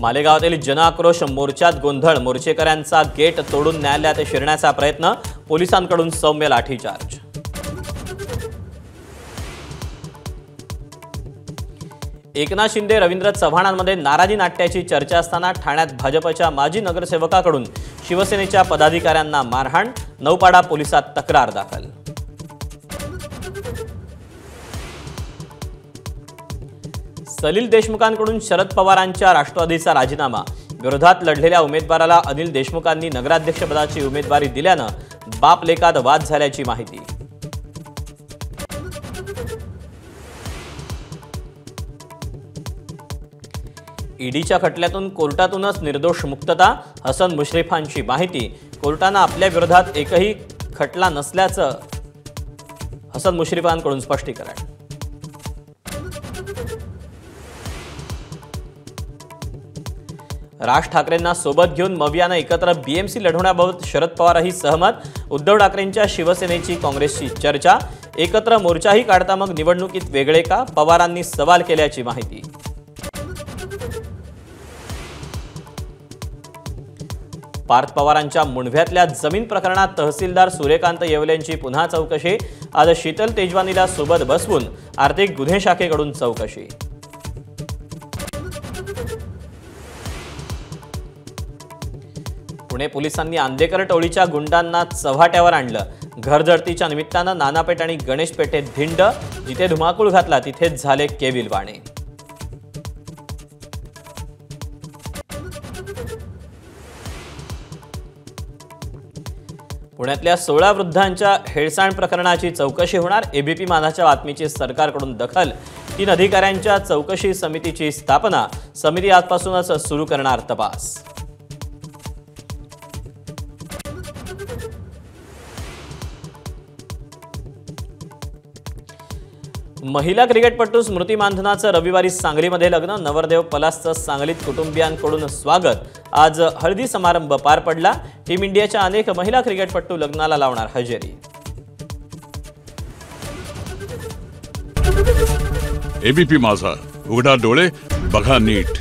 मालेगावातील जनआक्रोश मोर्चात गोंधळ, मोर्चेकऱ्यांचा गेट तोडून न्यायालयात शिरण्याचा प्रयत्न, पोलिसांकडून सौम्य लाठीचार्ज। एकनाथ शिंदे रवींद्र चव्हाणांमध्ये नाराजी नाट्याची चर्चा असताना ठाण्यात भाजपच्या माजी नगरसेवकाकडून शिवसेनेच्या पदाधिकाऱ्यांना मारहाण, नौपाडा पोलिसात तक्रार दाखल। सलील देशमुखांकडून शरद पवारांच्या राष्ट्रवादीचा राजीनामा, विरोधात लढलेल्या उमेदवाराला अनिल देशमुखांनी नगराध्यक्षपदाची उमेदवारी दिल्यानं बाप लेकात वाद झाल्याची माहिती। ईडीच्या खटल्यातून कोर्टातूनच निर्दोष मुक्तता, हसन मुश्रीफांची माहिती, कोर्टानं आपल्या विरोधात एकही खटला नसल्याचं हसन मुश्रीफांकडून स्पष्टीकरण। राज ठाकरेंना सोबत घेऊन मवियानं एकत्र बीएमसी लढवण्याबाबत शरद पवारही सहमत, उद्धव ठाकरेंच्या शिवसेनेची काँग्रेसची चर्चा, एकत्र मोर्चाही काढता मग निवडणुकीत वेगळे का, पवारांनी सवाल केल्याची माहिती। पार्थ पवारांच्या मुंढव्यातल्या जमीन प्रकरणात तहसीलदार सूर्यकांत येवलेंची पुन्हा चौकशी, आज शीतल तेजवानीला सोबत बसवून आर्थिक गुन्हे शाखेकडून चौकशी। पुणे पोलिसांनी आंदेकर टोळीच्या गुंडांना चव्हाट्यावर आणलं, घरजडतीच्या निमित्तानं नानापेठ आणि गणेश पेठेत धिंड, जिथे धुमाकूळ घातला तिथेच झाले केविलवाणे। पुण्यातल्या 16 वृद्धांच्या हेळसांड प्रकरणाची चौकशी होणार, एबीपी माझाच्या बातमीची सरकारकडून दखल, 3 अधिकाऱ्यांच्या चौकशी समितीची स्थापना, समिती आजपासूनच सुरू करणार तपास। महिला क्रिकेटपटू स्मृती मानधनाचं रविवारी सांगलीमध्ये लग्न, नवरदेव पलासचं सांगलीत कुटुंबियांकडून स्वागत, आज हळदी समारंभ पार पडला। टीम इंडियाच्या अनेक महिला क्रिकेटपटू लग्नाला लावणार हजेरी। एबीपी माझा, उघडा डोळे बघा नीट।